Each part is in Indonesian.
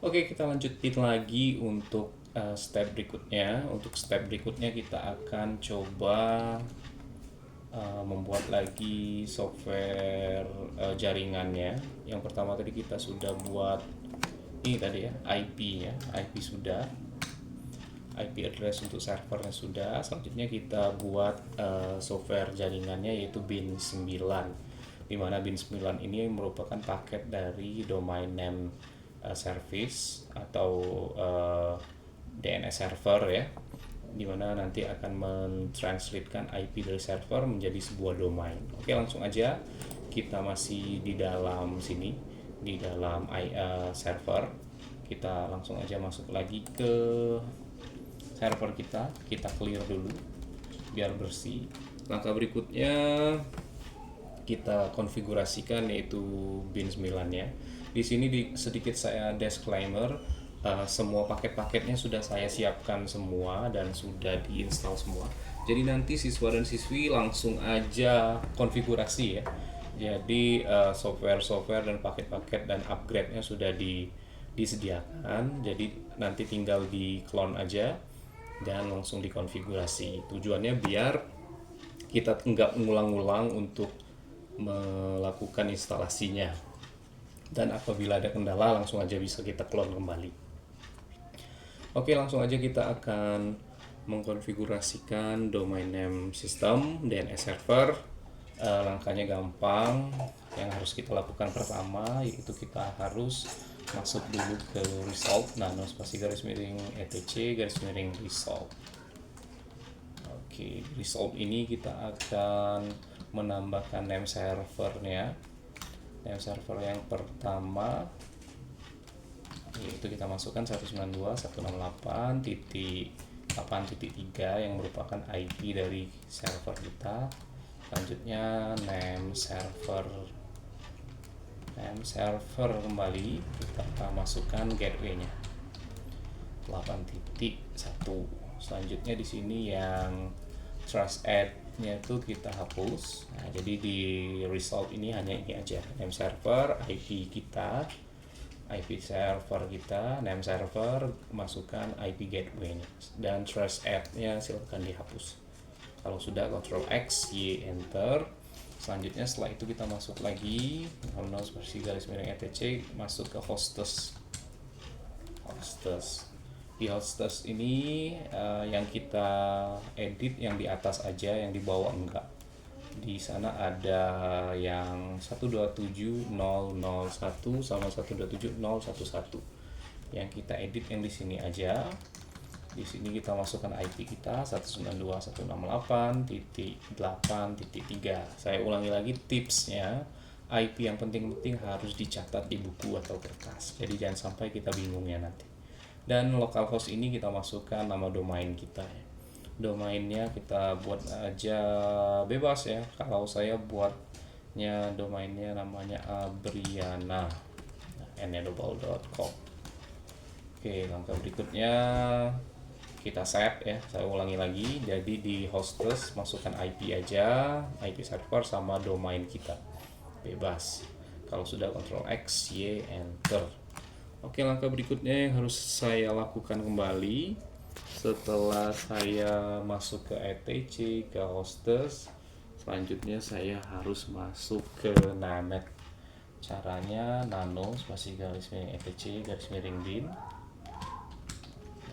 Oke, kita lanjutin lagi untuk step berikutnya. Untuk step berikutnya kita akan coba membuat lagi software jaringannya. Yang pertama tadi kita sudah buat ini tadi ya, IP-nya, IP sudah, IP address untuk servernya sudah. Selanjutnya kita buat software jaringannya yaitu bin 9, di mana bin 9 ini merupakan paket dari domain name service atau DNS server ya, dimana nanti akan mentranslatekan IP dari server menjadi sebuah domain. Oke, langsung aja kita masih di dalam sini, di dalam server. Kita langsung aja masuk lagi ke server kita clear dulu biar bersih. Langkah berikutnya kita konfigurasikan yaitu bin 9 ya. Di sini sedikit saya disclaimer, semua paket-paketnya sudah saya siapkan semua dan sudah diinstal semua. Jadi nanti siswa dan siswi langsung aja konfigurasi ya. Jadi software-software dan paket-paket dan upgrade-nya sudah disediakan. Jadi nanti tinggal di clone aja dan langsung dikonfigurasi. Tujuannya biar kita nggak ngulang-ngulang untuk melakukan instalasinya, dan apabila ada kendala langsung aja bisa kita clone kembali. Oke, langsung aja kita akan mengkonfigurasikan domain name system DNS server. Langkahnya gampang. Yang harus kita lakukan pertama yaitu kita harus masuk dulu ke result nano spasi garis miring etc garis miring result. Oke, result ini kita akan menambahkan name servernya. Name server yang pertama yaitu kita masukkan 192.168.8.3 yang merupakan IP dari server kita. Selanjutnya name server kembali kita masukkan gateway-nya 8.1. Selanjutnya di sini yang trust add-nya itu kita hapus. Nah, jadi di result ini hanya ini aja, name server, IP kita, IP server kita, name server, masukkan IP gateway-nya, dan trust add-nya silahkan dihapus. Kalau sudah, Ctrl X, Y, Enter. Selanjutnya setelah itu kita masuk lagi spasi garis miring etc, masuk ke hostess. Di hostess ini yang kita edit yang di atas aja, yang di bawah enggak. Di sana ada yang 127.001 sama 127.011. Yang kita edit yang di sini aja. Di sini kita masukkan IP kita 192.168.8.3. Saya ulangi lagi tipsnya. IP yang penting-penting harus dicatat di buku atau kertas. Jadi jangan sampai kita bingungnya nanti. Dan localhost ini kita masukkan nama domain kita ya. Domainnya kita buat aja bebas ya. Kalau saya buatnya domainnya namanya abriana.com. Oke, langkah berikutnya kita set ya. Saya ulangi lagi. Jadi di hostess masukkan IP aja, IP server sama domain kita. Bebas. Kalau sudah Ctrl X, Y, Enter. Oke, langkah berikutnya yang harus saya lakukan kembali setelah saya masuk ke etc, ke hostess. Selanjutnya saya harus masuk ke namet. Caranya nano spasi garis miring etc garis miring bin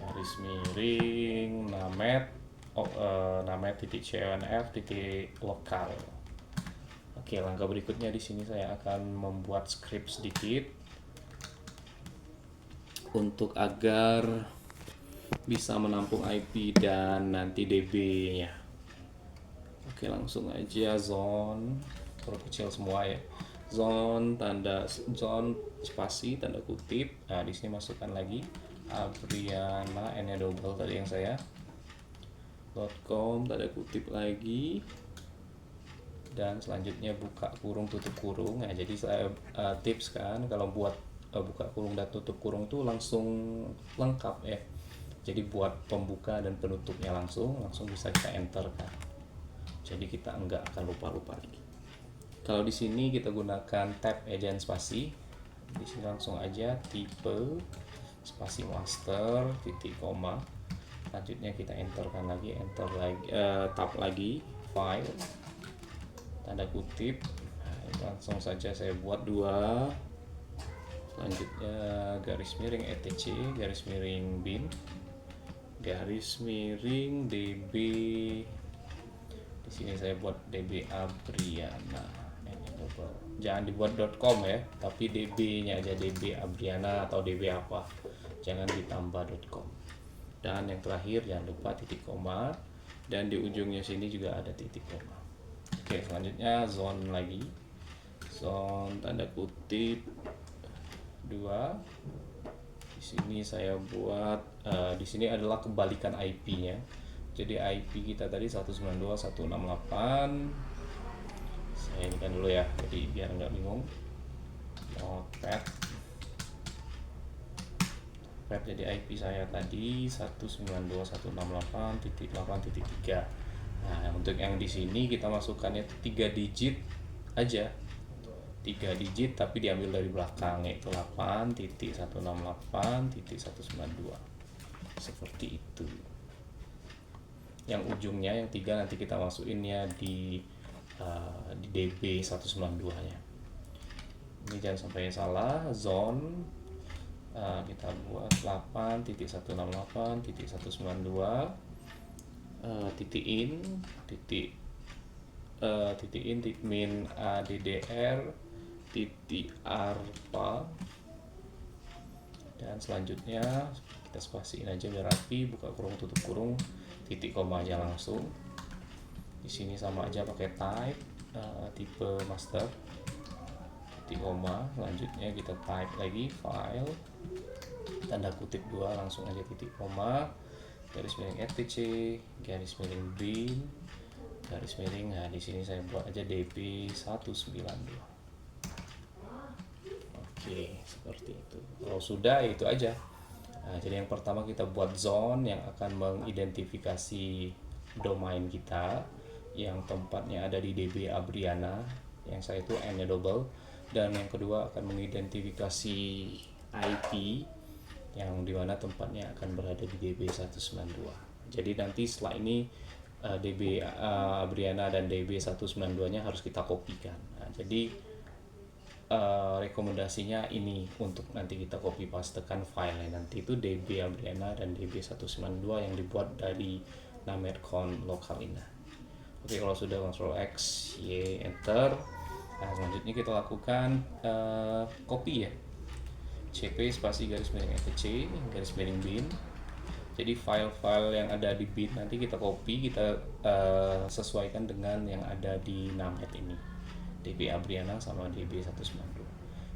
garis miring namet namet titik cnf titik lokal. Oke, langkah berikutnya di sini saya akan membuat script sedikit untuk agar bisa menampung IP dan nanti DB-nya. Oke, langsung aja zone perkecil semua ya. Zone spasi tanda kutip. Nah, di sini masukkan lagi Abriana, n-nya double tadi yang saya .com tanda kutip lagi, dan selanjutnya buka kurung tutup kurung. Nah, jadi saya tips kan kalau buat buka kurung dan tutup kurung tuh langsung lengkap ya. Jadi buat pembuka dan penutupnya langsung bisa kita enter kan. Jadi kita enggak akan lupa lagi. Kalau di sini kita gunakan tab dan spasi. Di sini langsung aja tipe spasi master titik koma. Selanjutnya kita enterkan lagi, tab lagi, file, tanda kutip. Nah, langsung saja saya buat 2. Selanjutnya garis miring etc, garis miring bin, garis miring db. Di sini saya buat db Abriana. Jangan dibuat .com ya, tapi db-nya aja, db Abriana atau db apa. Jangan ditambah .com. Dan yang terakhir jangan lupa titik koma, dan di ujungnya sini juga ada titik koma. Oke, selanjutnya zone lagi, zone tanda kutip 2. Di sini saya buat di sini adalah kebalikan IP-nya. Jadi IP kita tadi 192.168. Saya ini kan dulu ya, jadi biar nggak bingung. Notepad. Jadi IP saya tadi 192.168.8.3. Nah, untuk yang di sini kita masukkannya 3 digit aja. 3 digit tapi diambil dari belakang, yaitu 8.168.192. Seperti itu. Yang ujungnya yang 3 nanti kita masukinnya di DB 192 nya. Ini jangan sampai salah, zone kita buat 8.168.192 titik in titik min addr titik arpa, dan selanjutnya kita spasiin aja biar rapi, buka kurung tutup kurung, titik koma aja langsung. Di sini sama aja pakai type tipe master titik koma. Selanjutnya kita type lagi file, tanda kutip 2, langsung aja titik koma, garis miring etc, garis miring bin, garis miring. Nah, di sini saya buat aja db 192. Oke, seperti itu. Kalau sudah, itu aja. Nah, jadi yang pertama kita buat zone yang akan mengidentifikasi domain kita yang tempatnya ada di DB Abriana, yang saya itu n-nya double, dan yang kedua akan mengidentifikasi IP yang dimana tempatnya akan berada di DB 192. Jadi nanti setelah ini DB Abriana dan DB 192 nya harus kita kopikan. Nah, jadi rekomendasinya ini untuk nanti kita copy pastekan file nanti itu DB Abriana dan DB 192 yang dibuat dari nametcon lokal ini. Oke, kalau sudah Ctrl X Y enter. Nah, selanjutnya kita lakukan copy ya, cp spasi garis miring etc garis miring bin. Jadi file-file yang ada di bin nanti kita copy, kita sesuaikan dengan yang ada di namet ini, DB Abriana sama DB 192.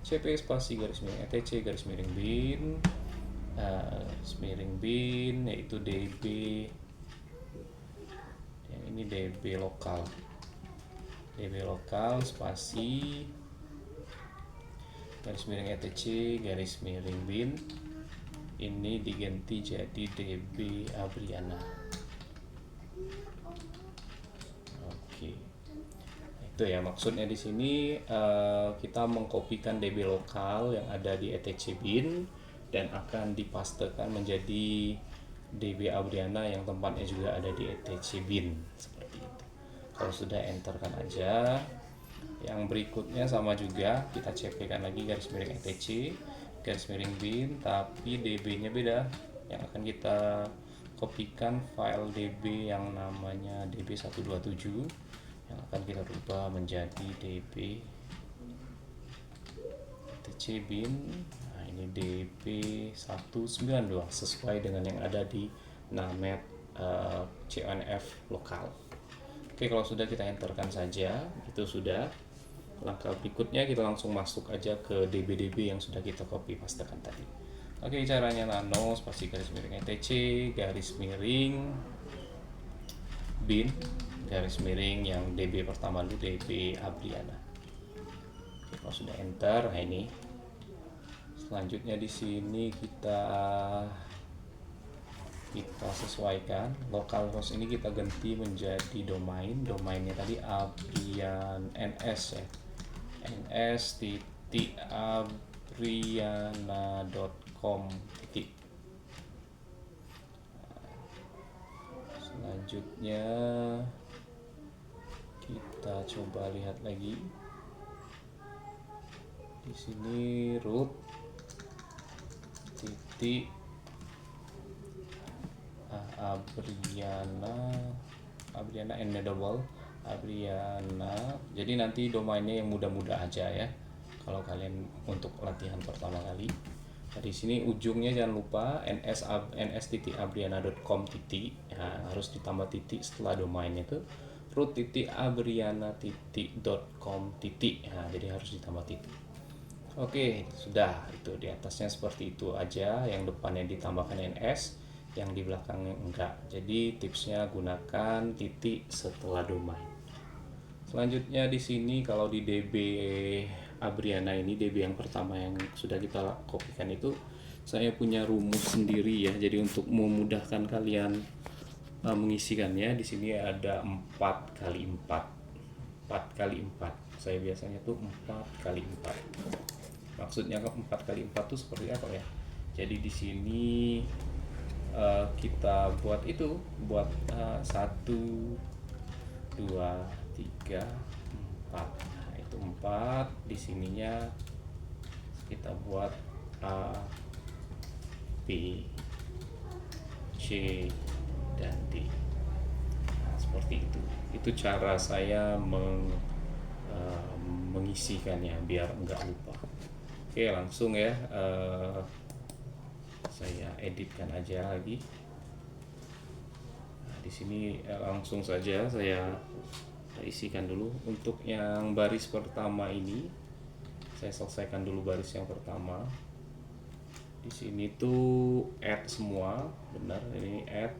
cp spasi garis miring etc garis miring bin, yaitu DB yang ini DB lokal, spasi garis miring etc garis miring bin, ini diganti jadi DB Abriana. Oke, itu ya maksudnya di sini. Kita mengkopikan DB lokal yang ada di etc bin dan akan dipastekan menjadi DB Abriana yang tempatnya juga ada di etc bin, seperti itu. Kalau sudah enterkan aja. Yang berikutnya sama juga, kita cp kan lagi garis miring etc garis miring bin, tapi db nya beda. Yang akan kita kopikan file db yang namanya db127 yang akan kita rubah menjadi db etc bin. Nah, ini db192 sesuai dengan yang ada di namet CONF lokal. Oke, kalau sudah kita enterkan saja, itu sudah. Langkah berikutnya kita langsung masuk aja ke DB-DB yang sudah kita copy pastekan tadi. Oke, caranya nano spasi garis miring etc garis miring bin, garis miring yang DB pertama dulu, DB Abriana. Oke, kalau sudah enter, nah ini. Selanjutnya di sini kita sesuaikan localhost ini, kita ganti menjadi domainnya tadi Abrian ns ya, ns.abriana.com. .com titik. Selanjutnya kita coba lihat lagi di sini root titik Abriana Enable Abriana. Jadi nanti domainnya yang mudah-mudah aja ya kalau kalian untuk latihan pertama kali. Nah, di sini ujungnya jangan lupa ns.abriana.com titik. Nah, harus ditambah titik setelah domainnya itu root.abriana.com titik. Nah, jadi harus ditambah titik. Oke, sudah. Itu di atasnya seperti itu aja, yang depannya ditambahkan ns, yang di belakangnya enggak. Jadi tipsnya gunakan titik setelah domain. Selanjutnya di sini kalau di DB Abriana ini, DB yang pertama yang sudah kita kopikan itu, saya punya rumus sendiri ya. Jadi untuk memudahkan kalian mengisikannya, di sini ada 4 kali 4. 4 kali 4. Saya biasanya tuh 4 kali 4. Maksudnya 4 kali 4 itu seperti apa ya? Jadi di sini kita buat 1, 2, 3, 4. Nah, itu 4. Di sininya kita buat A, B, C, dan D. Nah, seperti itu. Itu cara saya mengisikannya biar enggak lupa. Oke, langsung ya. Saya editkan aja lagi. Nah, di sini langsung saja saya isikan dulu. Untuk yang baris pertama ini, saya selesaikan dulu baris yang pertama. Di sini tuh add semua, benar ini add.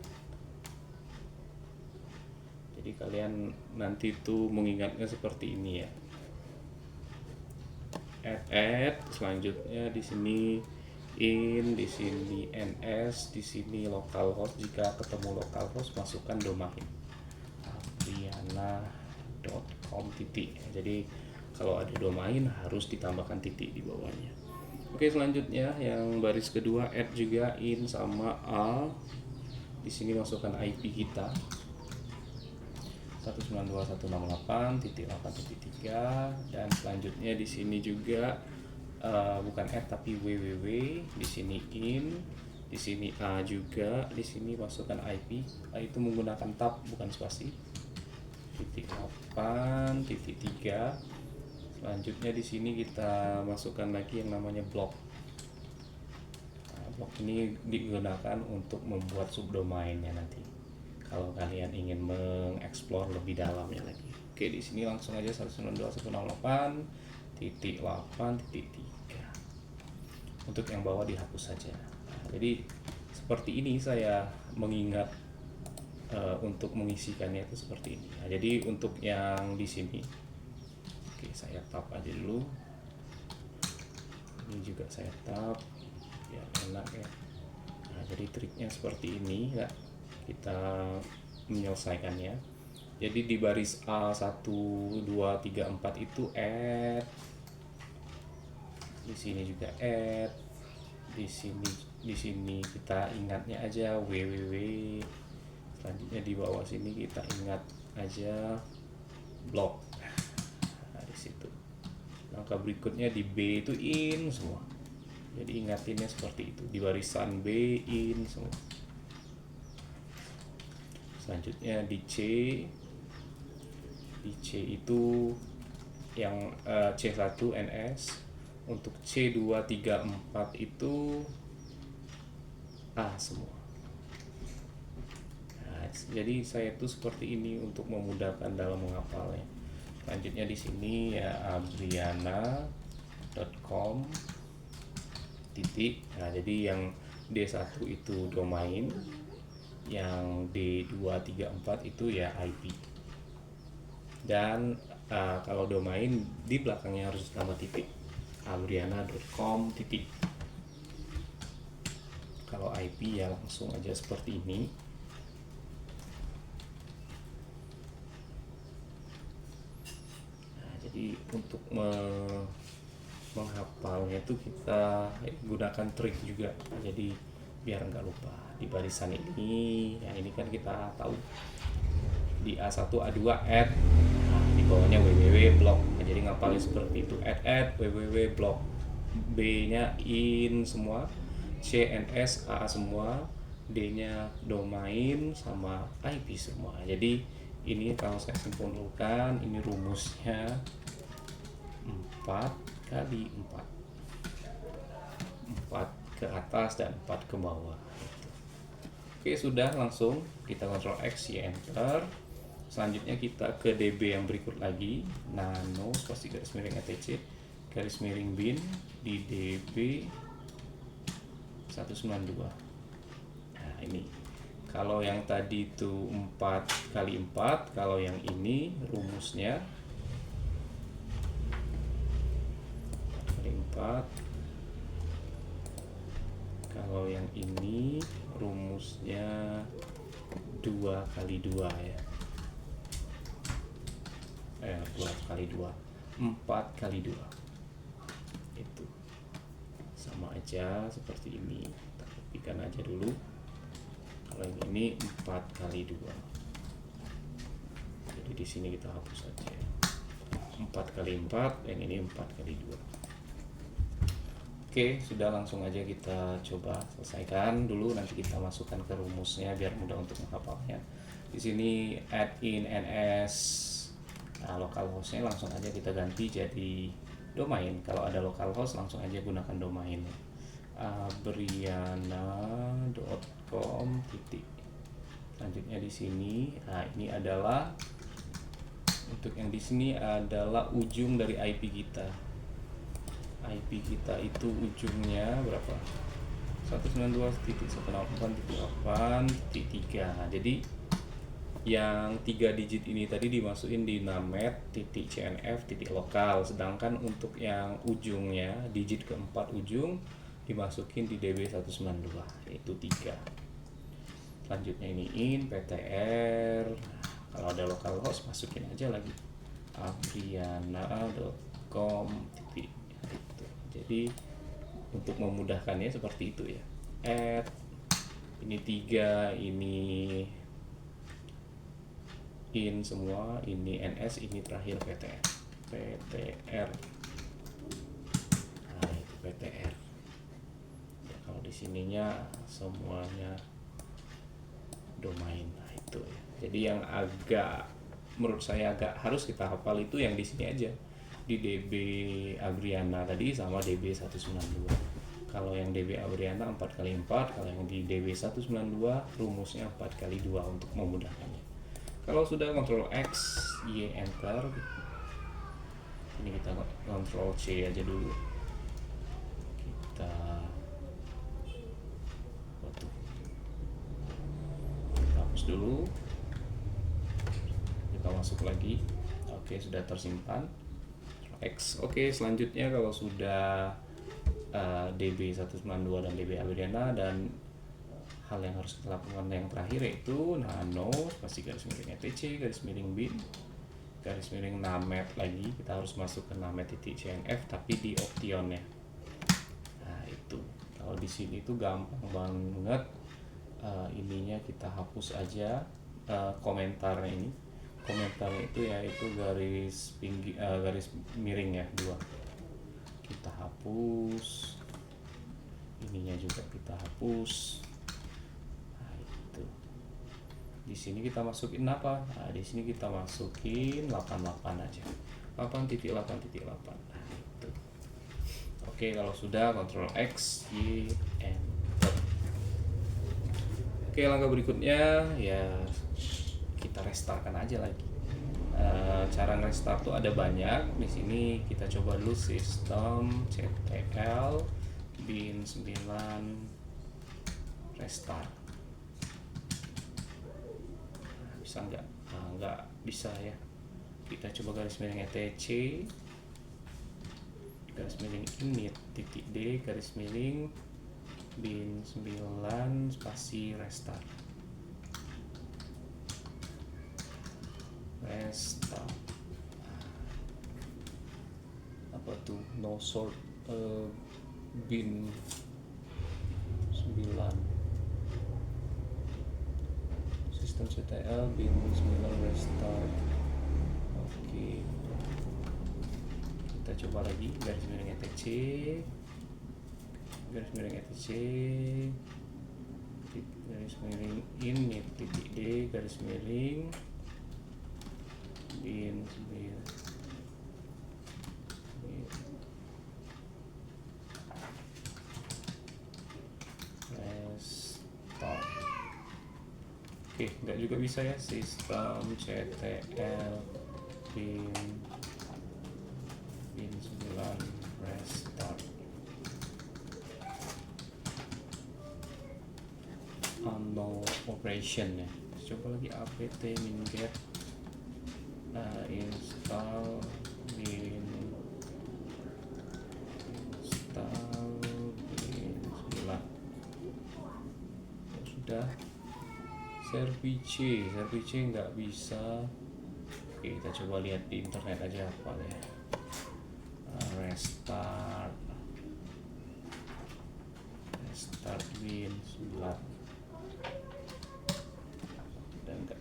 Jadi kalian nanti tuh mengingatnya seperti ini ya. Add, selanjutnya di sini in, di sini ns, di sini localhost. Jika ketemu localhost, masukkan domain abriana.com titik. Jadi kalau ada domain harus ditambahkan titik di bawahnya. Oke, selanjutnya yang baris kedua add juga in sama a. Di sini masukkan IP kita 192.168.8.3, dan selanjutnya di sini juga bukan add tapi www. Di sini in, di sini a juga, di sini masukkan IP. Itu menggunakan tab bukan spasi. .8.3. Selanjutnya di sini kita masukkan lagi yang namanya blog. Nah, blog ini digunakan untuk membuat subdomainnya nanti kalau kalian ingin mengeksplor lebih dalamnya lagi. Oke, di sini langsung aja 192.168.8.3. Untuk yang bawah dihapus saja. Nah, jadi seperti ini saya mengingat untuk mengisikannya itu seperti ini. Nah, jadi untuk yang di sini, oke, saya tab aja dulu. Ini juga saya tab biar enak ya. Nah, jadi triknya seperti ini ya, kita menyelesaikannya. Jadi di baris A1, 2, 3, 4 itu add. Di sini juga add. Di sini kita ingatnya aja www. Selanjutnya di bawah sini kita ingat aja blog. Nah, di situ. Langkah berikutnya di B itu in semua. Jadi ingatinnya seperti itu. Di barisan B in semua. Selanjutnya di C. Di C itu yang C1 NS. Untuk C2, 3, 4 itu A semua. Nah, jadi saya tuh seperti ini untuk memudahkan dalam menghafalnya. Selanjutnya di sini ya abriana.com titik. Nah, jadi yang D1 itu domain, yang D2, 3, 4 itu ya IP. Dan kalau domain di belakangnya harus ditambah titik, abriana.com titik. Kalau IP ya langsung aja seperti ini. Nah, jadi untuk menghafalnya tuh kita gunakan trik juga, jadi biar nggak lupa di barisan ini. Yang ini kan kita tahu di A1 A2 add, nah, di bawahnya www blog. Nah, jadi ngapalin seperti itu, add www blog, B nya in semua, CNS A semua, D nya domain sama IP semua. Jadi ini kalau saya simpulkan, ini rumusnya 4 kali 4, 4 ke atas dan 4 ke bawah. Oke, sudah, langsung kita Ctrl X, Y, enter. Selanjutnya kita ke DB yang berikut lagi, nano spasi garis miring etc garis miring bin di DB 192. Nah, ini kalau yang tadi itu 4 kali 4, kalau yang ini rumusnya 4 kali 4. Kalau yang ini rumusnya 2 kali 2 ya. 2 kali 2, 4 kali 2. Itu sama aja seperti ini. Kita kopikan aja dulu. Kalau yang ini 4 kali 2. Jadi di sini kita hapus aja. 4 kali 4, yang ini 4 kali 2. Oke, sudah, langsung aja kita coba selesaikan dulu, nanti kita masukkan ke rumusnya biar mudah untuk menghafalnya. Di sini add in ns. Nah, localhost-nya langsung aja kita ganti jadi domain. Kalau ada localhost langsung aja gunakan domain. abriana.com. Selanjutnya di sini, nah ini adalah untuk yang di sini adalah ujung dari IP kita. IP kita itu ujungnya berapa? 192.168.8.3. Nah, jadi yang 3 digit ini tadi dimasukin di namet.cnf lokal, sedangkan untuk yang ujungnya digit keempat ujung dimasukin di db192, yaitu 3. Selanjutnya ini in ptr. Kalau ada localhost masukin aja lagi abriana.com. Jadi untuk memudahkannya seperti itu ya. Add ini 3, ini in semua, ini ns, ini terakhir ptr. Nah, itu ptr. Ya, kalau di sininya semuanya domain. Nah, itu ya. Jadi yang agak menurut saya agak harus kita hafal itu yang di sini aja. Di DB Abriana tadi sama DB 192. Kalau yang DB Abriana 4 kali 4, kalau yang di DB 192 rumusnya 4 kali 2 untuk memudahkannya. Kalau sudah Ctrl X, Y, enter. Ini kita Ctrl C aja dulu. Kita hapus dulu. Kita masuk lagi. Oke, sudah tersimpan. X. Oke, selanjutnya kalau sudah DB 192 dan DB Abriana, dan hal yang harus kita lakukan yang terakhir yaitu nano spasi garis miring etc garis miring bin garis miring namet lagi. Kita harus masuk ke namet.cnf tapi di optionnya. Nah, itu kalau di sini tuh gampang banget. Ininya kita hapus aja komentarnya ini. Komentarnya itu yaitu garis garis miring ya 2. Kita hapus. Ininya juga kita hapus. Nah, itu. Di sini kita masukin apa? Nah, di sini kita masukin 88 aja. 8.8.8. Nah, itu. Oke, kalau sudah Ctrl X, Y, enter. Oke, langkah berikutnya ya kita restartkan aja lagi. Cara nge-restart tuh ada banyak. Di sini kita coba dulu sistem ctl bin 9 restart. Nah, bisa nggak? Nah, nggak bisa ya. Kita coba garis miring etc garis miring init titik d garis miring bin 9 spasi restart. Restart. Apa tuh? No sort. eh, bin 9 sistem CTL bin 9 restart. Oke, kita coba lagi garis miring etc, garis miring etc, garis miring ini titik D, garis miring bin 9 restart. Oke, nggak juga bisa ya, sistem CTL bin 9 restart. No operation ya. Coba lagi apt minget install bin 9. Sudah. Service nggak bisa. Oke, kita coba lihat di internet aja apa ya. Restart bin 9 dan enggak.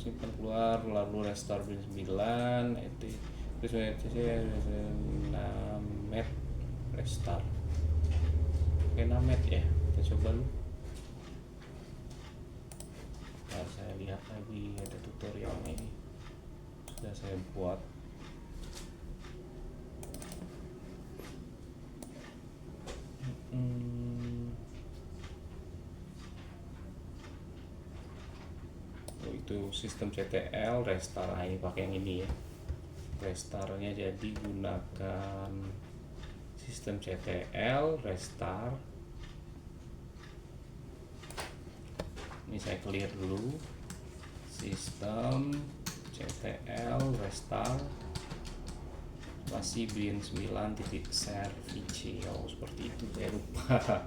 Simpan keluar, lalu restart bin 9 terus namet restart. Oke, namet ya, kita coba dulu. Nah, saya lihat lagi ada tutorialnya ini sudah saya buat. Itu sistem CTL restart. Ini pakai yang ini ya, restartnya. Jadi gunakan sistem CTL restart. Ini saya clear dulu, sistem CTL restart masih bin 9.service. Oh, seperti itu, saya lupa.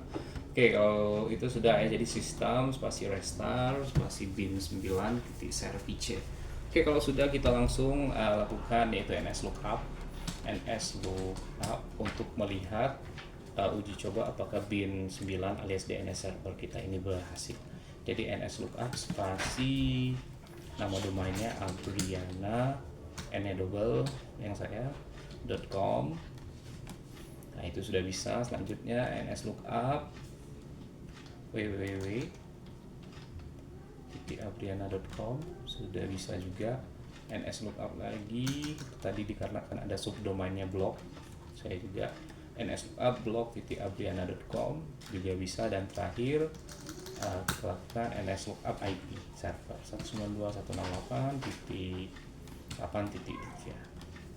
Oke, kalau itu sudah ya, jadi sistem spasi restart spasi bin 9.service. Oke, kalau sudah, kita langsung lakukan yaitu nslookup untuk melihat uji coba apakah bin 9 alias DNS server kita ini berhasil. Jadi nslookup spasi nama domainnya Abriana enable yang saya .com. Nah, itu sudah bisa. Selanjutnya nslookup www.abriana.com sudah bisa juga. nslookup lagi tadi dikarenakan ada subdomainnya blog, saya juga nslookup blog.abriana.com juga bisa. Dan terakhir kita lakukan nslookup IP server 192.168.8.3.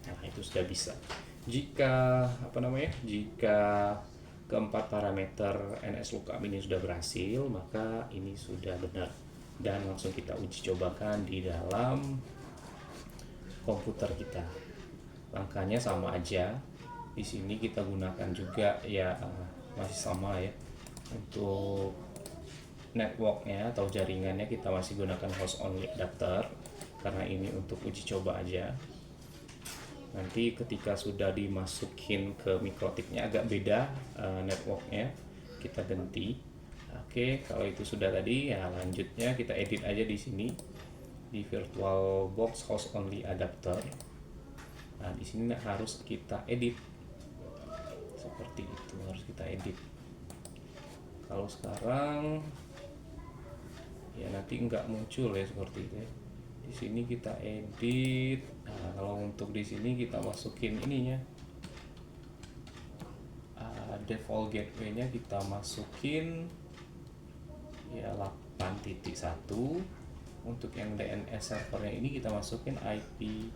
Nah, itu sudah bisa. Jika keempat parameter nslookup ini sudah berhasil, maka ini sudah benar dan langsung kita uji cobakan di dalam komputer kita. Langkahnya sama aja. Di sini kita gunakan juga ya, masih sama ya. Untuk networknya atau jaringannya kita masih gunakan host only adapter karena ini untuk uji coba aja. Nanti ketika sudah dimasukin ke mikrotiknya agak beda networknya, kita ganti. Oke, kalau itu sudah tadi ya, lanjutnya kita edit aja di sini di VirtualBox host only adapter. Nah, di sini harus kita edit seperti itu, harus kita edit. Kalau sekarang ya nanti nggak muncul ya seperti itu ya. Di sini kita edit. Nah, kalau untuk di sini kita masukin ininya, default gateway-nya kita masukin ya 8.1. Untuk yang DNS servernya ini kita masukin IP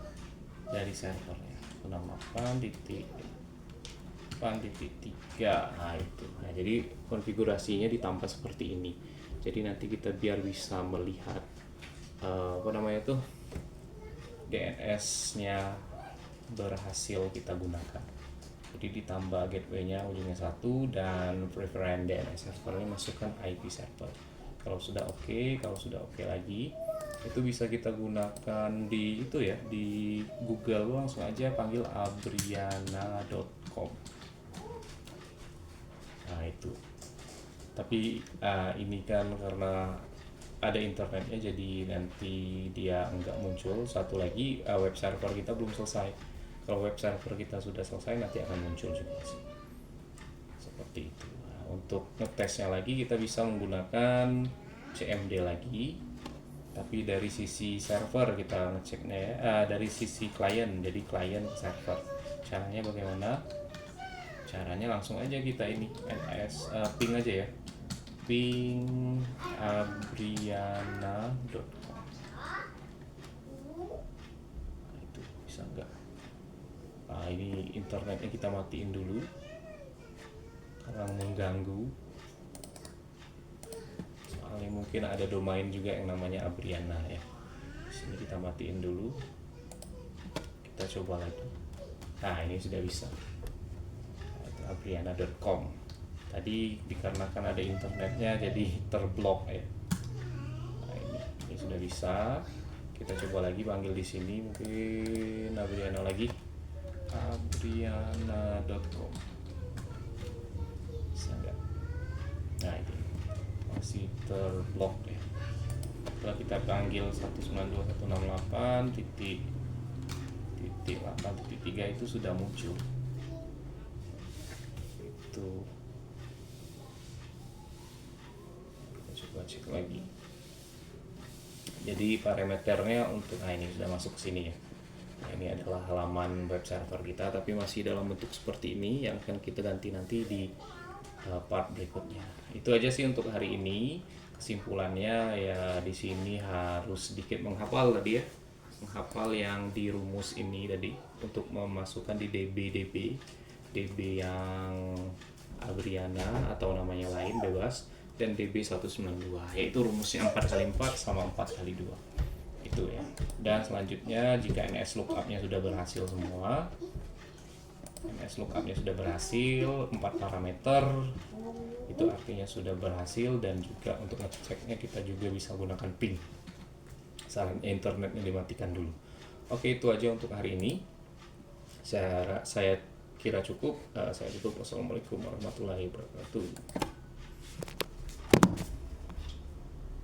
dari servernya 68.1. 8.3. Nah itu. Nah, jadi konfigurasinya ditambah seperti ini. Jadi nanti kita biar bisa melihat apa namanya tuh, DNS-nya berhasil kita gunakan. Jadi ditambah gateway-nya ujungnya 1 dan preference DNS servernya masukkan IP server. Kalau sudah oke, kalau sudah oke lagi, itu bisa kita gunakan di itu ya, di Google. Lu langsung aja panggil abriana.com. Nah itu. Tapi ini kan karena ada internetnya, jadi nanti dia enggak muncul. Satu lagi, web server kita belum selesai. Kalau web server kita sudah selesai, nanti akan muncul juga sih. Seperti itu. Nah, untuk ngetesnya lagi kita bisa menggunakan CMD lagi, tapi dari sisi server kita ngeceknya ya, dari sisi klien, jadi klien server. Caranya bagaimana? Caranya langsung aja kita ini ping aja ya, ping abriana.com. Nah, itu bisa enggak? Nah, ini internetnya kita matiin dulu karena mengganggu. Soalnya mungkin ada domain juga yang namanya Abriana ya. Di sini kita matiin dulu. Kita coba lagi. Nah, ini sudah bisa. Nah, abriana.com. Tadi dikarenakan ada internetnya jadi terblok ya. Nah, ini sudah bisa. Kita coba lagi panggil di sini, mungkin Abriana lagi. abriana.com. Bisa enggak? Nah, ini masih terblok ya. Setelah kita panggil 192.168.8.3 itu sudah muncul. Itu kita coba cek lagi. Jadi parameternya untuk ini sudah masuk ke sini ya. Nah, ini adalah halaman web server kita, tapi masih dalam bentuk seperti ini yang akan kita ganti nanti di part berikutnya. Itu aja sih untuk hari ini. Kesimpulannya ya di sini harus sedikit menghafal tadi ya, menghafal yang di rumus ini tadi untuk memasukkan di DB yang Abriana atau namanya lain bebas, dan DB192, yaitu rumusnya 4x4 sama 4x2 itu ya. Dan selanjutnya jika NS lookup-nya sudah berhasil semua, NS lookup-nya sudah berhasil 4 parameter, itu artinya sudah berhasil. Dan juga untuk ngeceknya kita juga bisa gunakan ping, saran internetnya dimatikan dulu. Oke, itu aja untuk hari ini. Saya kira cukup. Saya tutup. Wassalamualaikum warahmatullahi wabarakatuh.